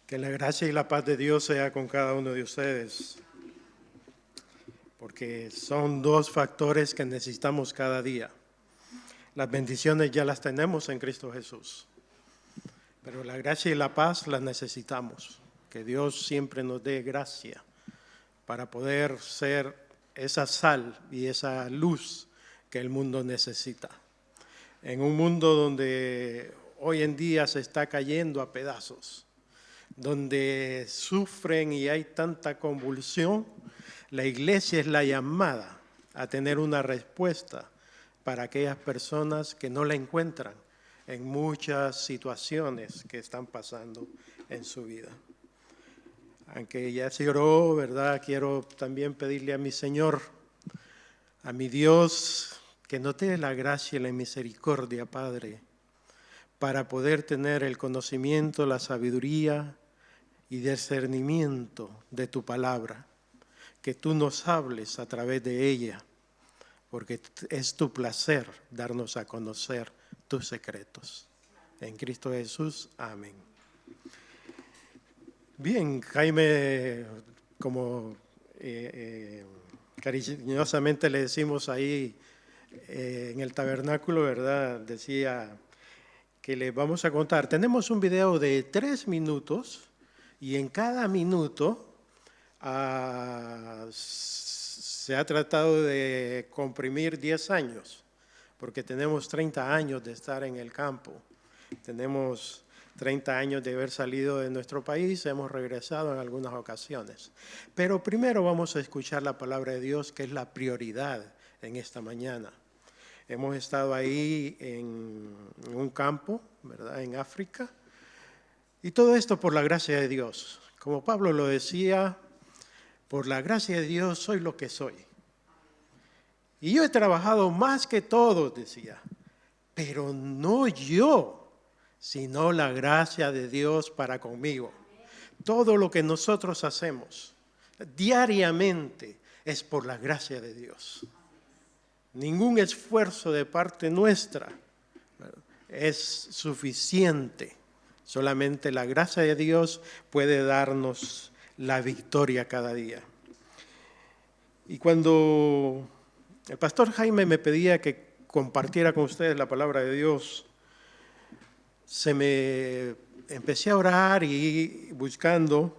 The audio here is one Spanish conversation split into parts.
Que la gracia y la paz de Dios sea con cada uno de ustedes, porque son dos factores que necesitamos cada día. Las bendiciones ya las tenemos en Cristo Jesús, pero la gracia y la paz las necesitamos. Que Dios siempre nos dé gracia para poder ser esa sal y esa luz que el mundo necesita. En un mundo donde hoy en día se está cayendo a pedazos, donde sufren y hay tanta convulsión, la iglesia es la llamada a tener una respuesta para aquellas personas que no la encuentran en muchas situaciones que están pasando en su vida. Aunque ya se oró, ¿verdad? Quiero también pedirle a mi Señor, a mi Dios, que nos dé la gracia y la misericordia, Padre, para poder tener el conocimiento, la sabiduría y discernimiento de tu palabra, que tú nos hables a través de ella, porque es tu placer darnos a conocer tus secretos. En Cristo Jesús, amén. Bien, Jaime, como cariñosamente le decimos ahí en el tabernáculo, ¿verdad? Decía que le vamos a contar. Tenemos un video de 3 minutos y en cada minuto se ha tratado de comprimir 10 años, porque tenemos 30 años de estar en el campo. Tenemos 30 años de haber salido de nuestro país, hemos regresado en algunas ocasiones. Pero primero vamos a escuchar la palabra de Dios, que es la prioridad en esta mañana. Hemos estado ahí en un campo, ¿verdad?, en África, y todo esto por la gracia de Dios. Como Pablo lo decía, por la gracia de Dios soy lo que soy. Y yo he trabajado más que todos, decía, pero no yo, sino la gracia de Dios para conmigo. Todo lo que nosotros hacemos diariamente es por la gracia de Dios. Ningún esfuerzo de parte nuestra es suficiente. Solamente la gracia de Dios puede darnos la victoria cada día. Y cuando el pastor Jaime me pedía que compartiera con ustedes la palabra de Dios, empecé a orar y buscando,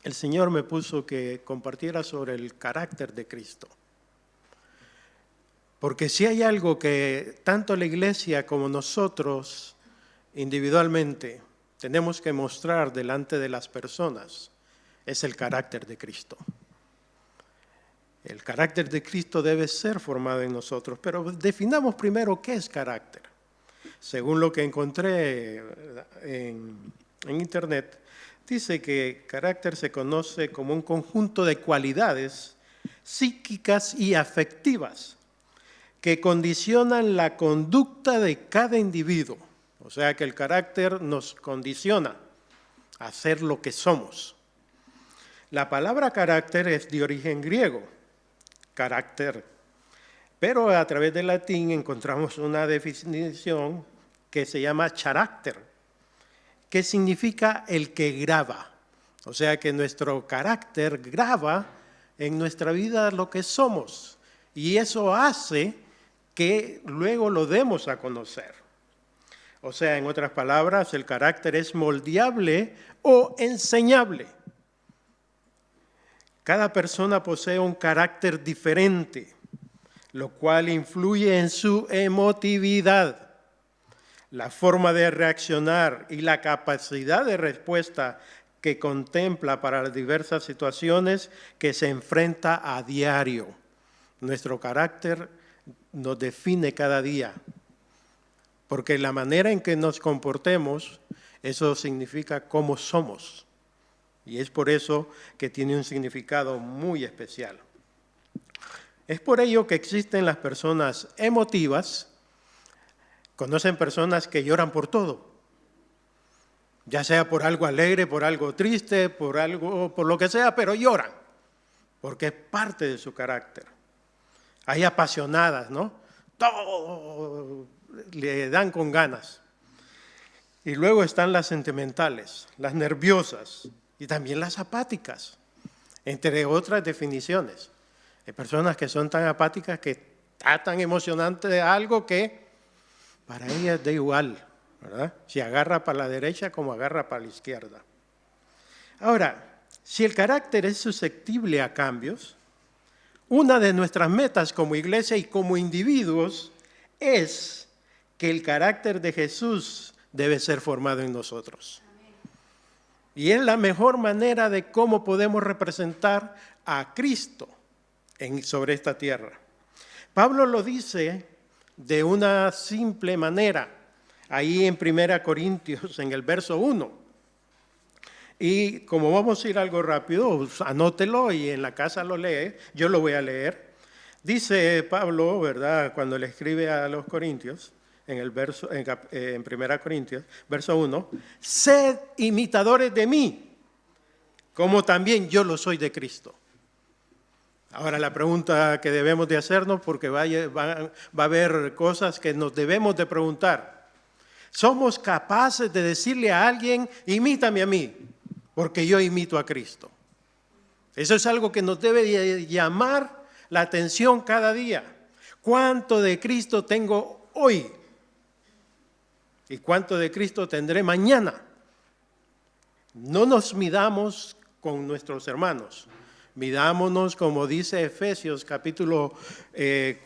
el Señor me puso que compartiera sobre el carácter de Cristo. Porque si hay algo que tanto la iglesia como nosotros individualmente tenemos que mostrar delante de las personas, es el carácter de Cristo. El carácter de Cristo debe ser formado en nosotros, pero definamos primero qué es carácter. Según lo que encontré en internet, dice que carácter se conoce como un conjunto de cualidades psíquicas y afectivas que condicionan la conducta de cada individuo. O sea que el carácter nos condiciona a ser lo que somos. La palabra carácter es de origen griego, carácter, pero a través del latín encontramos una definición que se llama charácter, que significa el que graba. O sea que nuestro carácter graba en nuestra vida lo que somos y eso hace que luego lo demos a conocer. O sea, en otras palabras, el carácter es moldeable o enseñable. Cada persona posee un carácter diferente, lo cual influye en su emotividad, la forma de reaccionar y la capacidad de respuesta que contempla para las diversas situaciones que se enfrenta a diario. Nuestro carácter nos define cada día, porque la manera en que nos comportemos, eso significa cómo somos. Y es por eso que tiene un significado muy especial. Es por ello que existen las personas emotivas. Conocen personas que lloran por todo, ya sea por algo alegre, por algo triste, por lo que sea, pero lloran, porque es parte de su carácter. Hay apasionadas, ¿no? Todo le dan con ganas. Y luego están las sentimentales, las nerviosas y también las apáticas, entre otras definiciones. Hay personas que son tan apáticas que está tan emocionante de algo que para ellas da igual, ¿verdad? Si agarra para la derecha como agarra para la izquierda. Ahora, si el carácter es susceptible a cambios, una de nuestras metas como iglesia y como individuos es que el carácter de Jesús debe ser formado en nosotros. Y es la mejor manera de cómo podemos representar a Cristo sobre esta tierra. Pablo lo dice de una simple manera, ahí en 1 Corintios, en el verso 1. Y como vamos a ir algo rápido, anótelo y en la casa lo lee, yo lo voy a leer. Dice Pablo, ¿verdad?, cuando le escribe a los Corintios, en 1 Corintios, verso 1, sed imitadores de mí, como también yo lo soy de Cristo. Ahora la pregunta que debemos de hacernos, porque va a haber cosas que nos debemos de preguntar. ¿Somos capaces de decirle a alguien, imítame a mí, porque yo imito a Cristo? Eso es algo que nos debe llamar la atención cada día. ¿Cuánto de Cristo tengo hoy? ¿Y cuánto de Cristo tendré mañana? No nos midamos con nuestros hermanos. Midámonos, como dice Efesios capítulo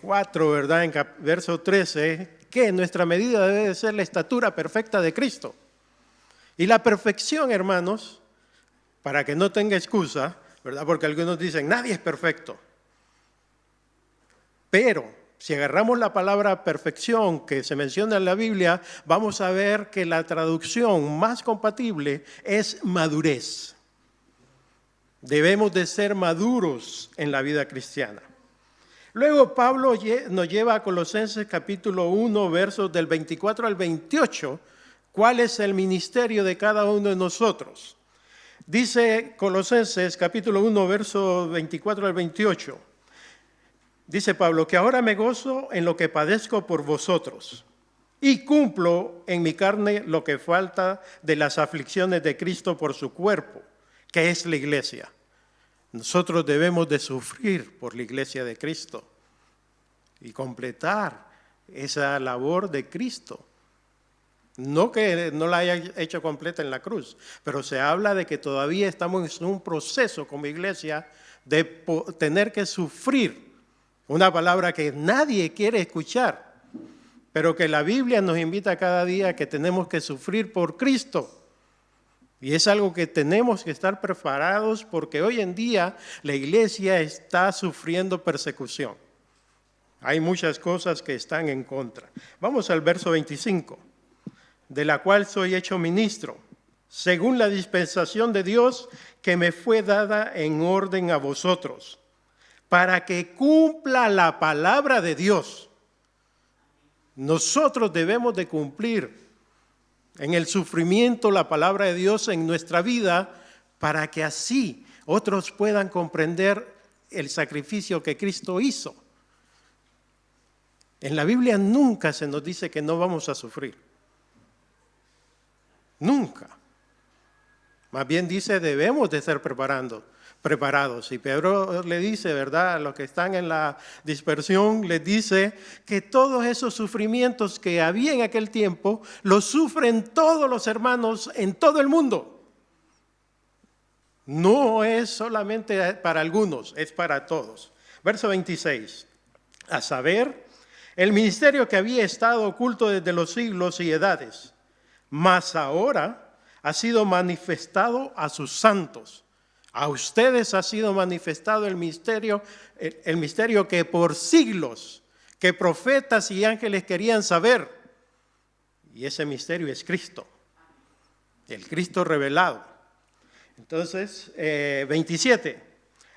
4, ¿verdad? En verso 13, que nuestra medida debe ser la estatura perfecta de Cristo. Y la perfección, hermanos, para que no tenga excusa, ¿verdad? Porque algunos dicen, nadie es perfecto. Pero si agarramos la palabra perfección que se menciona en la Biblia, vamos a ver que la traducción más compatible es madurez. Debemos de ser maduros en la vida cristiana. Luego Pablo nos lleva a Colosenses capítulo 1, versos del 24 al 28, cuál es el ministerio de cada uno de nosotros. Dice Colosenses capítulo 1, versos 24 al 28. Dice Pablo, que ahora me gozo en lo que padezco por vosotros y cumplo en mi carne lo que falta de las aflicciones de Cristo por su cuerpo, que es la iglesia. Nosotros debemos de sufrir por la iglesia de Cristo y completar esa labor de Cristo. No que no la haya hecho completa en la cruz, pero se habla de que todavía estamos en un proceso como iglesia de tener que sufrir. Una palabra que nadie quiere escuchar, pero que la Biblia nos invita cada día a que tenemos que sufrir por Cristo. Y es algo que tenemos que estar preparados porque hoy en día la iglesia está sufriendo persecución. Hay muchas cosas que están en contra. Vamos al verso 25. De la cual soy hecho ministro, según la dispensación de Dios que me fue dada en orden a vosotros, para que cumpla la palabra de Dios. Nosotros debemos de cumplir en el sufrimiento la palabra de Dios en nuestra vida para que así otros puedan comprender el sacrificio que Cristo hizo. En la Biblia nunca se nos dice que no vamos a sufrir. Nunca. Más bien dice debemos de estar preparados. Y Pedro le dice, ¿verdad?, a los que están en la dispersión, les dice que todos esos sufrimientos que había en aquel tiempo, los sufren todos los hermanos en todo el mundo. No es solamente para algunos, es para todos. Verso 26, a saber, el ministerio que había estado oculto desde los siglos y edades, mas ahora ha sido manifestado a sus santos. A ustedes ha sido manifestado el misterio que por siglos, que profetas y ángeles querían saber. Y ese misterio es Cristo, el Cristo revelado. Entonces, 27,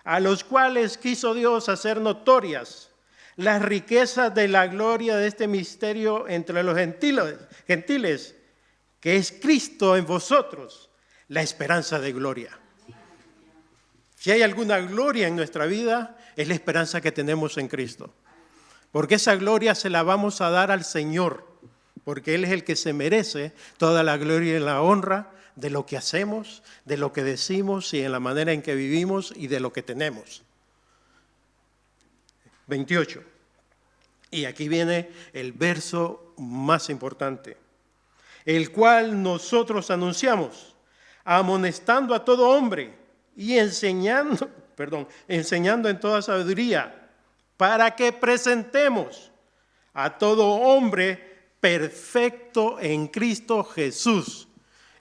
a los cuales quiso Dios hacer notorias las riquezas de la gloria de este misterio entre los gentiles, que es Cristo en vosotros, la esperanza de gloria. Si hay alguna gloria en nuestra vida, es la esperanza que tenemos en Cristo. Porque esa gloria se la vamos a dar al Señor. porque Él es el que se merece toda la gloria y la honra de lo que hacemos, de lo que decimos y en la manera en que vivimos y de lo que tenemos. 28. Y aquí viene el verso más importante, el cual nosotros anunciamos, amonestando a todo hombre y enseñando en toda sabiduría, para que presentemos a todo hombre perfecto en Cristo Jesús.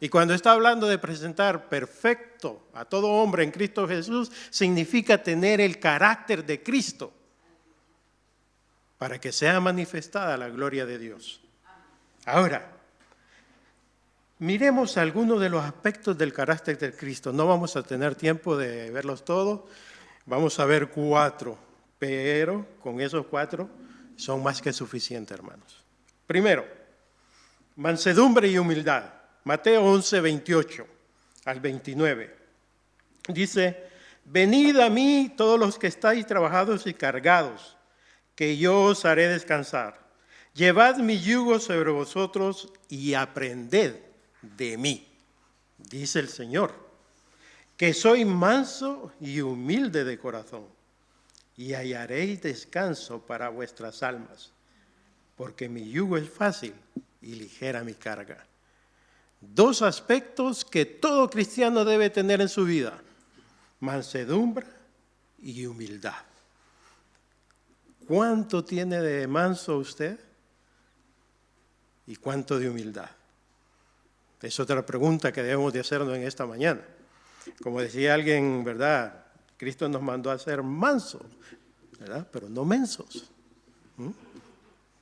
Y cuando está hablando de presentar perfecto a todo hombre en Cristo Jesús, significa tener el carácter de Cristo, para que sea manifestada la gloria de Dios. Ahora, miremos algunos de los aspectos del carácter de Cristo. No vamos a tener tiempo de verlos todos. Vamos a ver 4, pero con esos 4 son más que suficientes, hermanos. Primero, mansedumbre y humildad. Mateo 11, 28 al 29. Dice, venid a mí todos los que estáis trabajados y cargados, que yo os haré descansar. Llevad mi yugo sobre vosotros y aprended de mí, dice el Señor, que soy manso y humilde de corazón, y hallaréis descanso para vuestras almas, porque mi yugo es fácil y ligera mi carga. 2 aspectos que todo cristiano debe tener en su vida: mansedumbre y humildad. ¿Cuánto tiene de manso usted? ¿Y cuánto de humildad? Es otra pregunta que debemos de hacernos en esta mañana. Como decía alguien, ¿verdad? Cristo nos mandó a ser mansos, ¿verdad? Pero no mensos.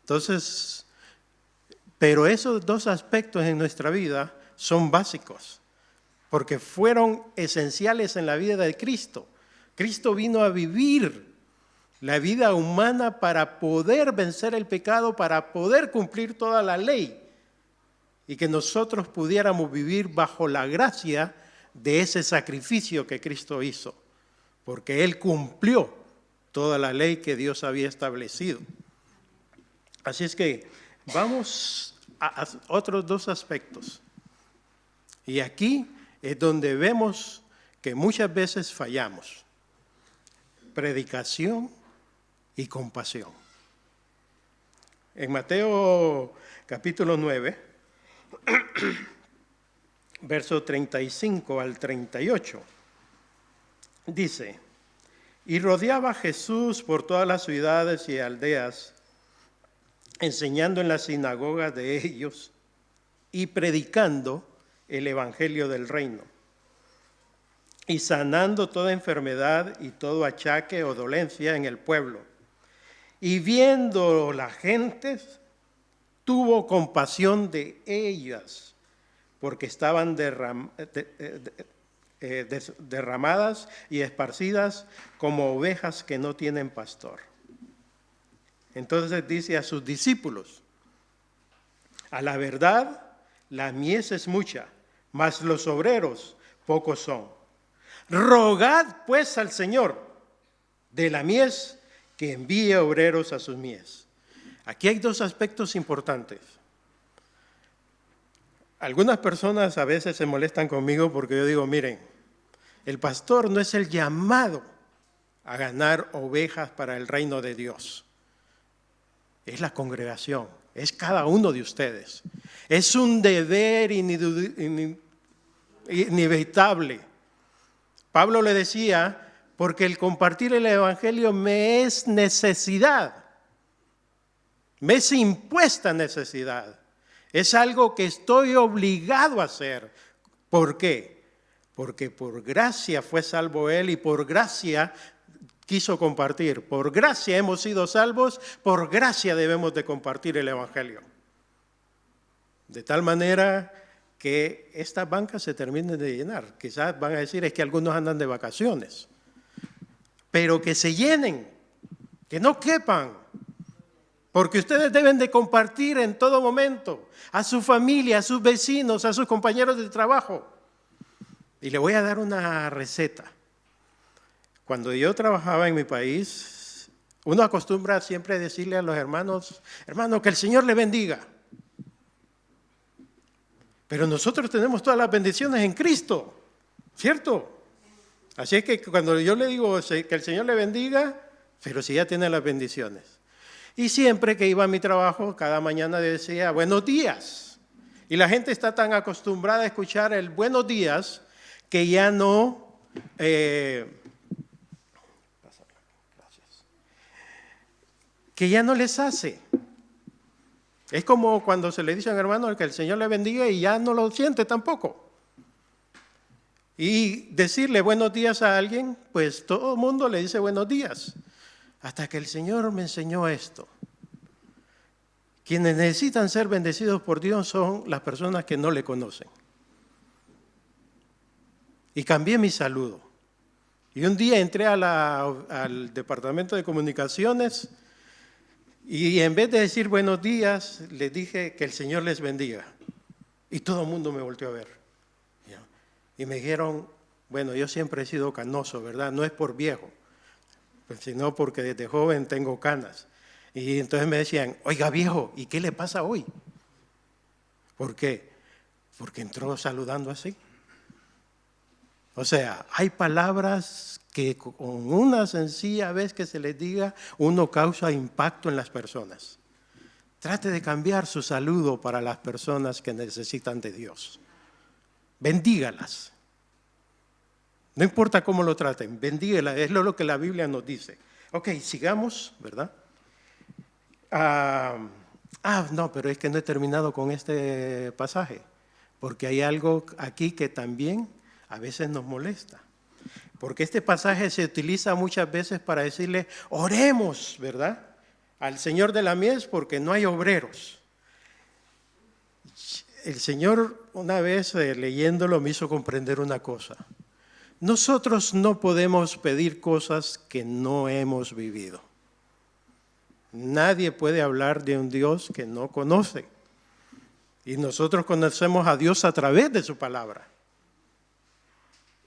Entonces, pero esos 2 aspectos en nuestra vida son básicos, porque fueron esenciales en la vida de Cristo. Cristo vino a vivir la vida humana para poder vencer el pecado, para poder cumplir toda la ley y que nosotros pudiéramos vivir bajo la gracia de ese sacrificio que Cristo hizo, porque Él cumplió toda la ley que Dios había establecido. Así es que vamos a otros 2 aspectos. Y aquí es donde vemos que muchas veces fallamos: predicación y compasión. En Mateo capítulo 9, verso 35 al 38, dice, y rodeaba Jesús por todas las ciudades y aldeas, enseñando en las sinagogas de ellos y predicando el evangelio del reino, y sanando toda enfermedad y todo achaque o dolencia en el pueblo. Y viendo la gente, tuvo compasión de ellas, porque estaban derramadas y esparcidas como ovejas que no tienen pastor. Entonces dice a sus discípulos, a la verdad, la mies es mucha, mas los obreros pocos son. Rogad pues al Señor de la mies que envíe obreros a sus mies. Aquí hay 2 aspectos importantes. Algunas personas a veces se molestan conmigo porque yo digo, miren, el pastor no es el llamado a ganar ovejas para el reino de Dios. Es la congregación, es cada uno de ustedes. Es un deber inevitable. Pablo le decía, porque el compartir el evangelio me es necesidad, me es impuesta necesidad. Es algo que estoy obligado a hacer. ¿Por qué? Porque por gracia fue salvo él y por gracia quiso compartir. Por gracia hemos sido salvos, por gracia debemos de compartir el evangelio. De tal manera que estas bancas se terminen de llenar. Quizás van a decir es que algunos andan de vacaciones, pero que se llenen, que no quepan, porque ustedes deben de compartir en todo momento a su familia, a sus vecinos, a sus compañeros de trabajo. Y le voy a dar una receta. Cuando yo trabajaba en mi país, uno acostumbra siempre a decirle a los hermanos, hermano, que el Señor le bendiga. Pero nosotros tenemos todas las bendiciones en Cristo, ¿cierto? Así es que cuando yo le digo que el Señor le bendiga, pero si ya tiene las bendiciones. Y siempre que iba a mi trabajo, cada mañana decía, buenos días. Y la gente está tan acostumbrada a escuchar el buenos días que ya no... que ya no les hace. Es como cuando se le dice a un hermano que el Señor le bendiga y ya no lo siente tampoco. Y decirle buenos días a alguien, pues todo el mundo le dice buenos días. Hasta que el Señor me enseñó esto. Quienes necesitan ser bendecidos por Dios son las personas que no le conocen. Y cambié mi saludo. Y un día entré al departamento de comunicaciones y en vez de decir buenos días, les dije que el Señor les bendiga. Y todo el mundo me volteó a ver. Y me dijeron, bueno, yo siempre he sido canoso, ¿verdad? No es por viejo, pues, sino porque desde joven tengo canas. Y entonces me decían, oiga viejo, ¿y qué le pasa hoy? ¿Por qué? Porque entró saludando así. O sea, hay palabras que con una sencilla vez que se les diga, uno causa impacto en las personas. Trate de cambiar su saludo para las personas que necesitan de Dios. Bendígalas. No importa cómo lo traten, bendígalas, es lo que la Biblia nos dice. Ok, sigamos, ¿verdad? No, pero es que no he terminado con este pasaje, porque hay algo aquí que también a veces nos molesta. Porque este pasaje se utiliza muchas veces para decirle, oremos, ¿verdad? Al Señor de la mies porque no hay obreros. El Señor una vez leyéndolo me hizo comprender una cosa. Nosotros no podemos pedir cosas que no hemos vivido. Nadie puede hablar de un Dios que no conoce. Y nosotros conocemos a Dios a través de su palabra.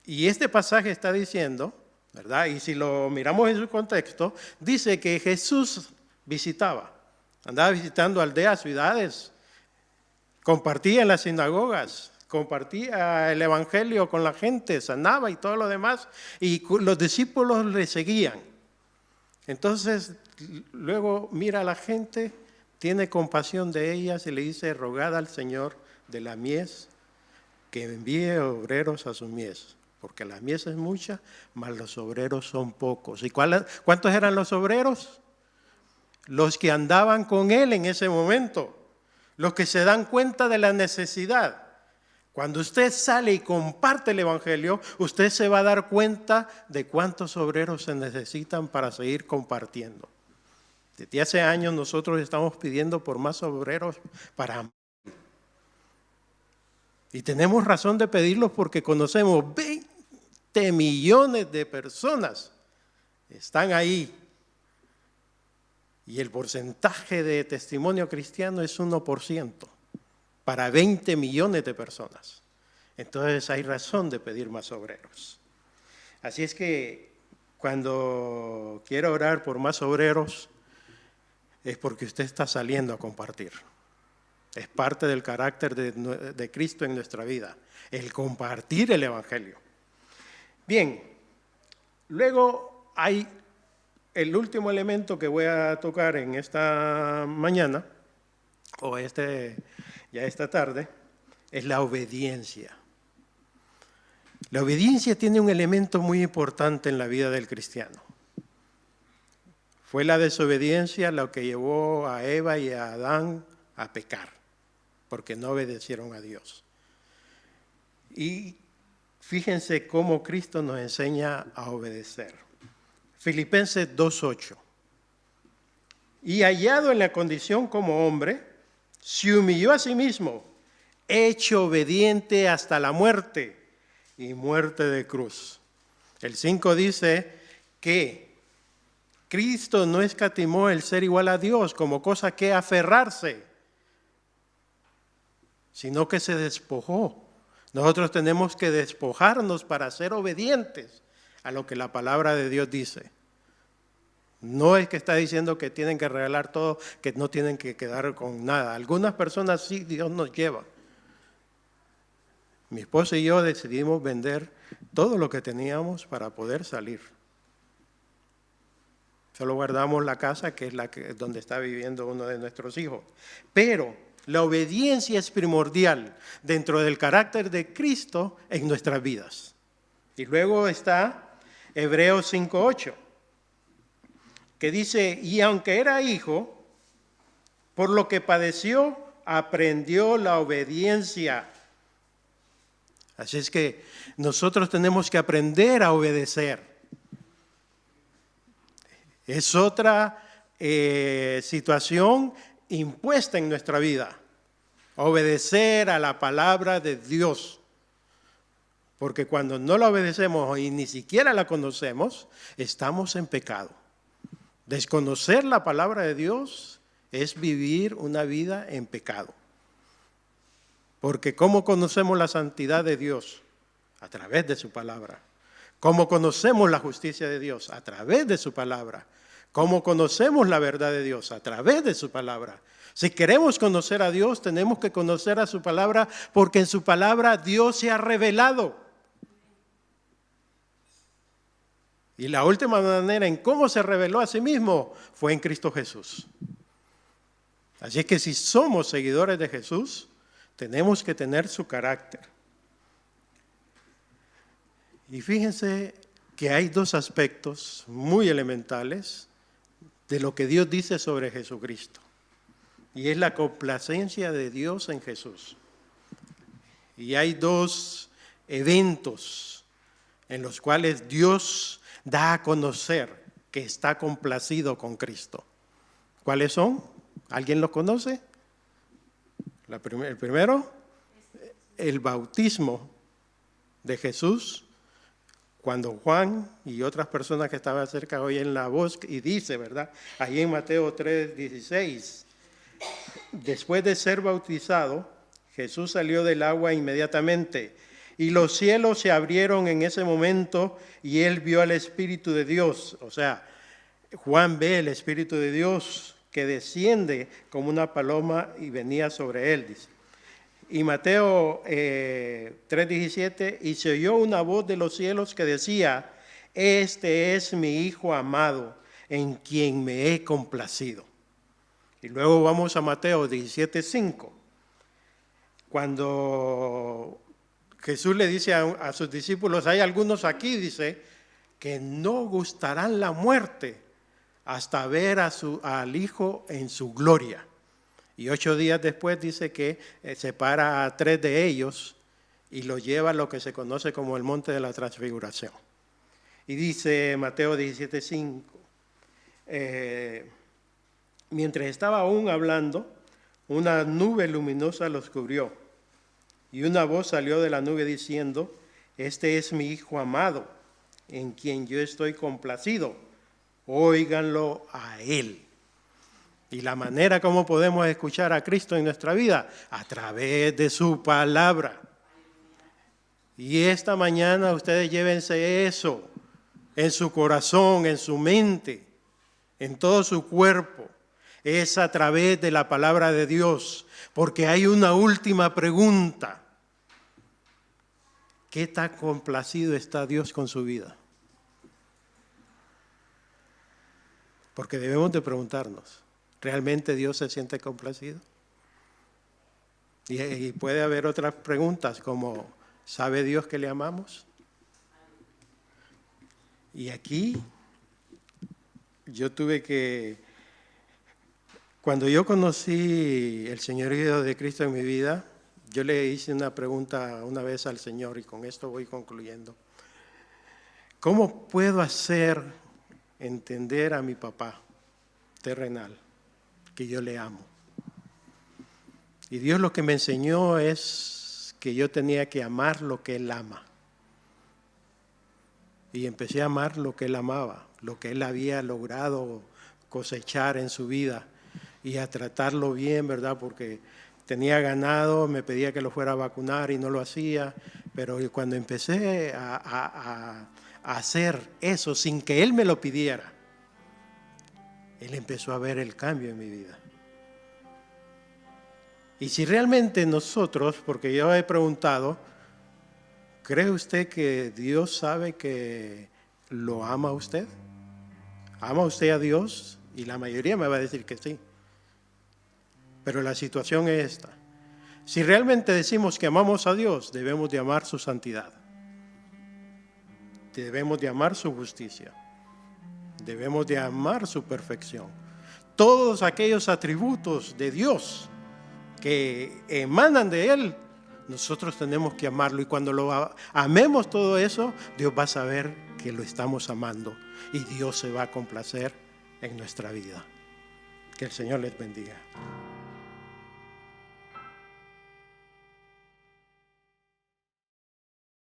Y este pasaje está diciendo, ¿verdad? Y si lo miramos en su contexto, dice que Jesús andaba visitando aldeas, ciudades, compartía en las sinagogas, compartía el evangelio con la gente, sanaba y todo lo demás, y los discípulos le seguían. Entonces, luego mira a la gente, tiene compasión de ellas y le dice, rogad al Señor de la mies que envíe obreros a su mies, porque la mies es mucha, mas los obreros son pocos. ¿Y cuántos eran los obreros? Los que andaban con él en ese momento. Los que se dan cuenta de la necesidad. Cuando usted sale y comparte el evangelio, usted se va a dar cuenta de cuántos obreros se necesitan para seguir compartiendo. Desde hace años nosotros estamos pidiendo por más obreros para... Y tenemos razón de pedirlos porque conocemos 20 millones de personas. Están ahí. Y el porcentaje de testimonio cristiano es 1% para 20 millones de personas. Entonces hay razón de pedir más obreros. Así es que cuando quiero orar por más obreros es porque usted está saliendo a compartir. Es parte del carácter de Cristo en nuestra vida, el compartir el evangelio. Bien, luego hay el último elemento que voy a tocar en esta mañana, o ya esta tarde, es la obediencia. La obediencia tiene un elemento muy importante en la vida del cristiano. Fue la desobediencia lo que llevó a Eva y a Adán a pecar, porque no obedecieron a Dios. Y fíjense cómo Cristo nos enseña a obedecer. Filipenses 2:8. Y hallado en la condición como hombre, se humilló a sí mismo, hecho obediente hasta la muerte y muerte de cruz. El 5 dice que Cristo no escatimó el ser igual a Dios como cosa que aferrarse, sino que se despojó. Nosotros tenemos que despojarnos para ser obedientes a lo que la palabra de Dios dice. No es que está diciendo que tienen que regalar todo, que no tienen que quedar con nada. Algunas personas sí, Dios nos lleva. Mi esposa y yo decidimos vender todo lo que teníamos para poder salir. Solo guardamos la casa, que es donde está viviendo uno de nuestros hijos. Pero la obediencia es primordial dentro del carácter de Cristo en nuestras vidas. Y luego está Hebreos 5:8, que dice, y aunque era hijo, por lo que padeció, aprendió la obediencia. Así es que nosotros tenemos que aprender a obedecer. Es otra situación impuesta en nuestra vida, obedecer a la palabra de Dios. Porque cuando no la obedecemos y ni siquiera la conocemos, estamos en pecado. Desconocer la palabra de Dios es vivir una vida en pecado. Porque ¿cómo conocemos la santidad de Dios? A través de su palabra. ¿Cómo conocemos la justicia de Dios? A través de su palabra. ¿Cómo conocemos la verdad de Dios? A través de su palabra. Si queremos conocer a Dios, tenemos que conocer a su palabra, porque en su palabra Dios se ha revelado. Y la última manera en cómo se reveló a sí mismo fue en Cristo Jesús. Así es que si somos seguidores de Jesús, tenemos que tener su carácter. Y fíjense que hay dos aspectos muy elementales de lo que Dios dice sobre Jesucristo. Y es la complacencia de Dios en Jesús. Y hay dos eventos en los cuales Dios da a conocer que está complacido con Cristo. ¿Cuáles son? ¿Alguien los conoce? El primero, el bautismo de Jesús, cuando Juan y otras personas que estaban cerca oyen la voz y dice, ¿verdad? Ahí en Mateo 3:16, después de ser bautizado, Jesús salió del agua inmediatamente y los cielos se abrieron en ese momento y él vio al Espíritu de Dios. O sea, Juan ve el Espíritu de Dios que desciende como una paloma y venía sobre él, dice. Y Mateo 3:17, y se oyó una voz de los cielos que decía, este es mi Hijo amado, en quien me he complacido. Y luego vamos a Mateo 17:5, cuando Jesús le dice a sus discípulos, hay algunos aquí, dice, que no gustarán la muerte hasta ver al Hijo en su gloria. Y 8 días después dice que separa a 3 de ellos y los lleva a lo que se conoce como el monte de la transfiguración. Y dice Mateo 17:5, mientras estaba aún hablando, una nube luminosa los cubrió. Y una voz salió de la nube diciendo, este es mi Hijo amado, en quien yo estoy complacido. Óiganlo a Él. Y la manera como podemos escuchar a Cristo en nuestra vida, a través de su palabra. Y esta mañana ustedes llévense eso en su corazón, en su mente, en todo su cuerpo. Es a través de la palabra de Dios, porque hay una última pregunta. ¿Qué tan complacido está Dios con su vida? Porque debemos de preguntarnos, ¿realmente Dios se siente complacido? Y puede haber otras preguntas como, ¿sabe Dios que le amamos? Y aquí yo tuve que, cuando yo conocí el señorío de Cristo en mi vida, yo le hice una pregunta una vez al Señor y con esto voy concluyendo. ¿Cómo puedo hacer entender a mi papá terrenal que yo le amo? Y Dios lo que me enseñó es que yo tenía que amar lo que Él ama. Y empecé a amar lo que Él amaba, lo que Él había logrado cosechar en su vida y a tratarlo bien, ¿verdad? Porque tenía ganado, me pedía que lo fuera a vacunar y no lo hacía, pero cuando empecé a hacer eso sin que Él me lo pidiera, Él empezó a ver el cambio en mi vida. Y si realmente nosotros, porque yo he preguntado, ¿Cree usted que Dios sabe que lo ama a usted? ¿Ama usted a Dios? Y la mayoría me va a decir que sí. Pero la situación es esta. Si realmente decimos que amamos a Dios, debemos de amar su santidad. Debemos de amar su justicia. Debemos de amar su perfección. Todos aquellos atributos de Dios que emanan de Él, nosotros tenemos que amarlo. Y cuando lo amemos todo eso, Dios va a saber que lo estamos amando. Y Dios se va a complacer en nuestra vida. Que el Señor les bendiga.